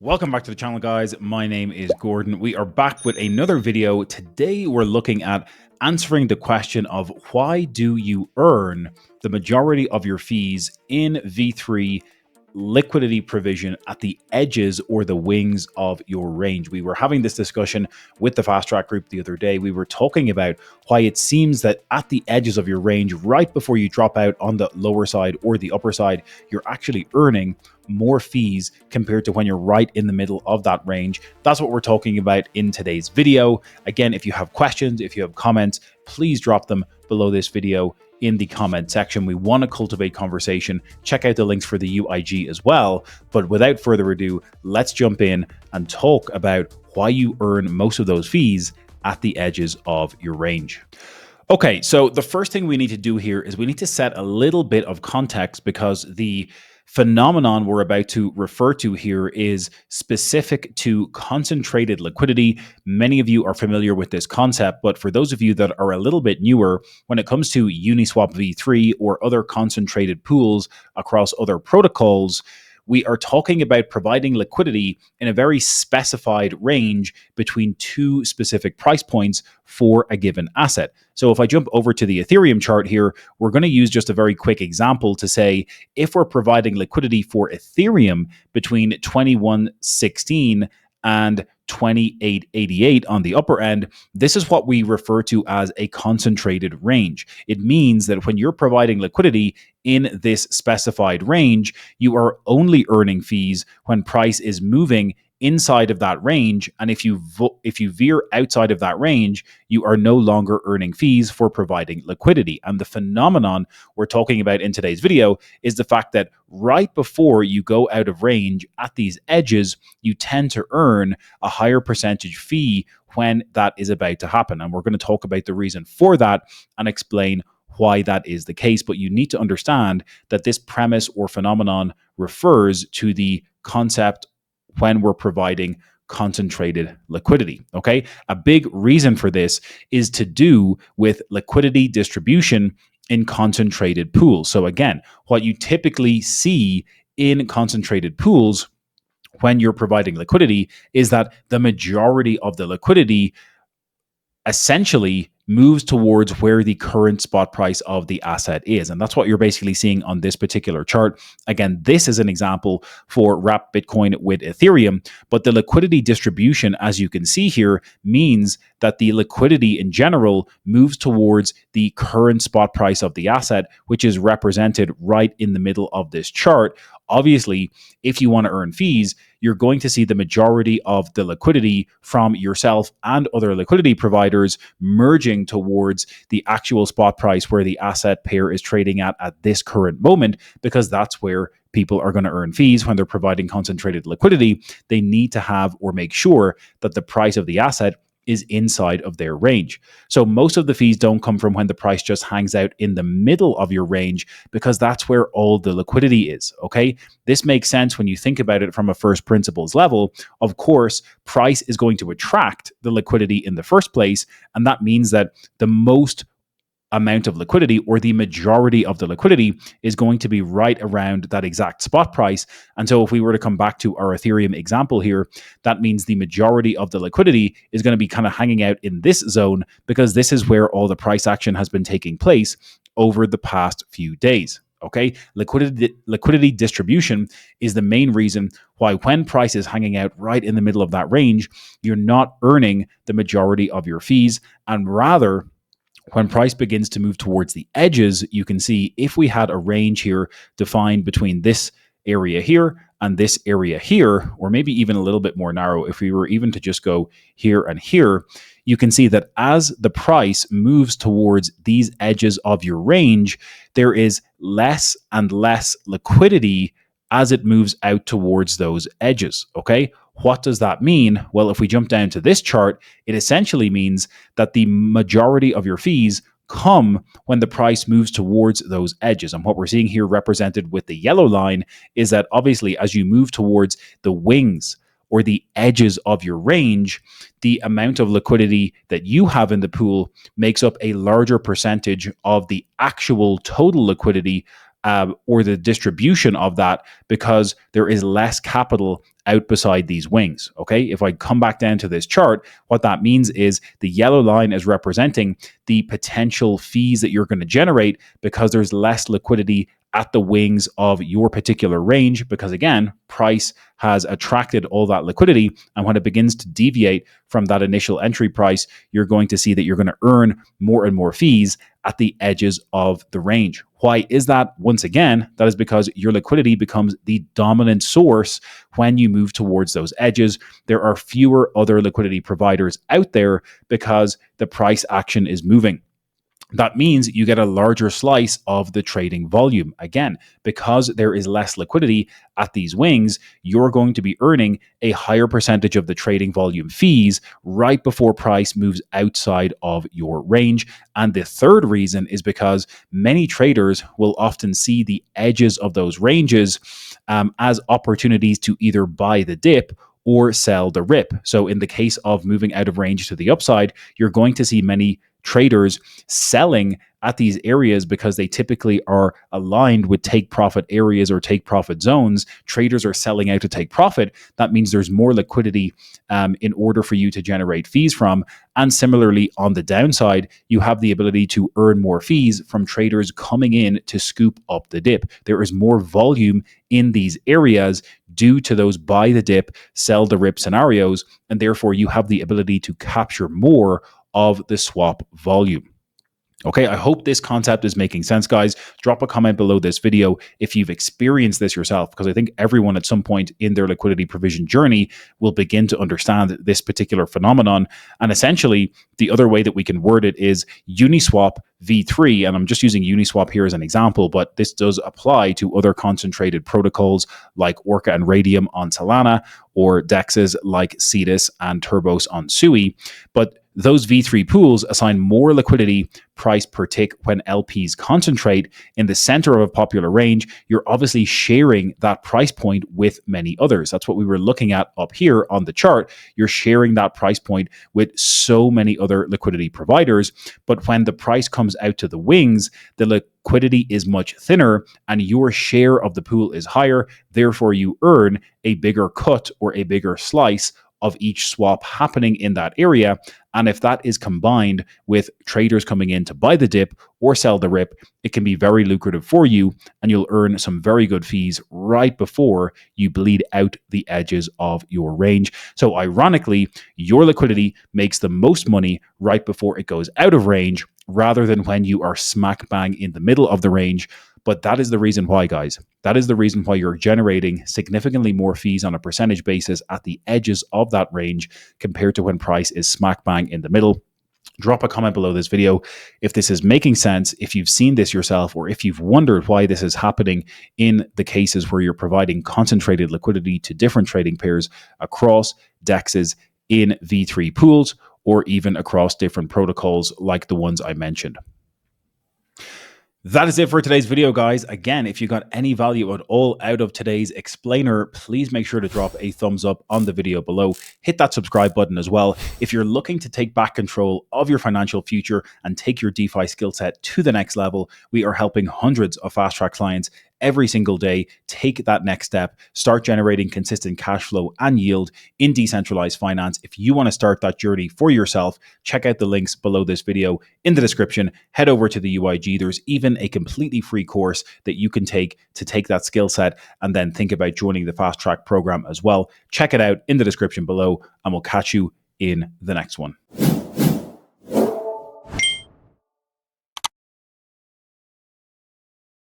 Welcome back to the channel, guys. My name is Gordon. We are back with another video. Today we're looking at answering the question of why do you earn the majority of your fees in V3 liquidity provision at the edges or the wings of your range. We were having this discussion with the fast track group the other day. We were talking about why it seems that at the edges of your range, right before you drop out on the lower side or the upper side, you're actually earning more fees compared to when you're right in the middle of that range. That's what we're talking about in today's video. Again, if you have questions, if you have comments, please drop them below this video in the comment section. We want to cultivate conversation. Check out the links for the UIG as well. But without further ado, let's jump in and talk about why you earn most of those fees at the edges of your range. Okay, so the first thing we need to do here is we need to set a little bit of context, because the phenomenon we're about to refer to here is specific to concentrated liquidity. Many of you are familiar with this concept, but for those of you that are a little bit newer, when it comes to Uniswap V3 or other concentrated pools across other protocols, we are talking about providing liquidity in a very specified range between two specific price points for a given asset. So if I jump over to the Ethereum chart here, we're going to use just a very quick example to say, if we're providing liquidity for Ethereum between 2116 and 2888 on the upper end, this is what we refer to as a concentrated range. It means that when you're providing liquidity in this specified range, you are only earning fees when price is moving inside of that range, and if you veer outside of that range, you are no longer earning fees for providing liquidity. And the phenomenon we're talking about in today's video is the fact that right before you go out of range at these edges, you tend to earn a higher percentage fee when that is about to happen. And we're going to talk about the reason for that and explain why that is the case. But you need to understand that this premise or phenomenon refers to the concept when we're providing concentrated liquidity. Okay. A big reason for this is to do with liquidity distribution in concentrated pools. So again, what you typically see in concentrated pools when you're providing liquidity is that the majority of the liquidity essentially moves towards where the current spot price of the asset is. And that's what you're basically seeing on this particular chart. Again, this is an example for wrap Bitcoin with Ethereum, but the liquidity distribution, as you can see here, means that the liquidity in general moves towards the current spot price of the asset, which is represented right in the middle of this chart. Obviously, if you want to earn fees, you're going to see the majority of the liquidity from yourself and other liquidity providers merging towards the actual spot price where the asset pair is trading at this current moment, because that's where people are going to earn fees when they're providing concentrated liquidity. They need to have or make sure that the price of the asset is inside of their range. So most of the fees don't come from when the price just hangs out in the middle of your range, because that's where all the liquidity is. Okay. This makes sense when you think about it from a first principles level. Of course, price is going to attract the liquidity in the first place. And that means that the most amount of liquidity, or the majority of the liquidity, is going to be right around that exact spot price. And so if we were to come back to our Ethereum example here, that means the majority of the liquidity is going to be kind of hanging out in this zone, because this is where all the price action has been taking place over the past few days. Okay, liquidity distribution is the main reason why when price is hanging out right in the middle of that range, you're not earning the majority of your fees, and rather, when price begins to move towards the edges, you can see if we had a range here defined between this area here and this area here, or maybe even a little bit more narrow, if we were even to just go here and here, you can see that as the price moves towards these edges of your range, there is less and less liquidity as it moves out towards those edges. Okay. What does that mean? Well, if we jump down to this chart, it essentially means that the majority of your fees come when the price moves towards those edges. And what we're seeing here represented with the yellow line is that obviously as you move towards the wings or the edges of your range, the amount of liquidity that you have in the pool makes up a larger percentage of the actual total liquidity or the distribution of that, because there is less capital out beside these wings. Okay, if I come back down to this chart, what that means is the yellow line is representing the potential fees that you're going to generate because there's less liquidity at the wings of your particular range, because again, price has attracted all that liquidity, and when it begins to deviate from that initial entry price, you're going to see that you're going to earn more and more fees at the edges of the range. Why is that? Once again, that is because your liquidity becomes the dominant source when you move towards those edges. There are fewer other liquidity providers out there because the price action is moving. That means you get a larger slice of the trading volume. Again, because there is less liquidity at these wings, you're going to be earning a higher percentage of the trading volume fees right before price moves outside of your range. And the third reason is because many traders will often see the edges of those ranges as opportunities to either buy the dip or sell the rip. So in the case of moving out of range to the upside, you're going to see many traders selling at these areas because they typically are aligned with take profit areas or take profit zones. Traders are selling out to take profit. That means there's more liquidity in order for you to generate fees from. And similarly, on the downside, you have the ability to earn more fees from traders coming in to scoop up the dip. There is more volume in these areas due to those buy the dip, sell the rip scenarios, and therefore you have the ability to capture more of the swap volume. Okay, I hope this concept is making sense, guys. Drop a comment below this video if you've experienced this yourself, because I think everyone at some point in their liquidity provision journey will begin to understand this particular phenomenon. And essentially, the other way that we can word it is Uniswap V3, and I'm just using Uniswap here as an example, but this does apply to other concentrated protocols like Orca and Raydium on Solana, or DEXs like Cetus and Turbos on Sui. But those V3 pools assign more liquidity price per tick when LPs concentrate in the center of a popular range. You're obviously sharing that price point with many others. That's what we were looking at up here on the chart. You're sharing that price point with so many other liquidity providers. But when the price comes out to the wings, the liquidity is much thinner and your share of the pool is higher. Therefore, you earn a bigger cut or a bigger slice of each swap happening in that area. And if that is combined with traders coming in to buy the dip or sell the rip, it can be very lucrative for you, and you'll earn some very good fees right before you bleed out the edges of your range. So ironically, your liquidity makes the most money right before it goes out of range, rather than when you are smack bang in the middle of the range. But that is the reason why, guys. That is the reason why you're generating significantly more fees on a percentage basis at the edges of that range compared to when price is smack bang in the middle. Drop a comment below this video if this is making sense, if you've seen this yourself, or if you've wondered why this is happening in the cases where you're providing concentrated liquidity to different trading pairs across DEXs in V3 pools, or even across different protocols like the ones I mentioned. That is it for today's video, guys. Again, if you got any value at all out of today's explainer, please make sure to drop a thumbs up on the video below. Hit that subscribe button as well. If you're looking to take back control of your financial future and take your DeFi skill set to the next level, we are helping hundreds of fast track clients every single day take that next step, start generating consistent cash flow and yield in decentralized finance. If you want to start that journey for yourself, check out the links below this video in the description. Head over to the UIG. There's even a completely free course that you can take to take that skill set and then think about joining the fast track program as well. Check it out in the description below, and we'll catch you in the next one.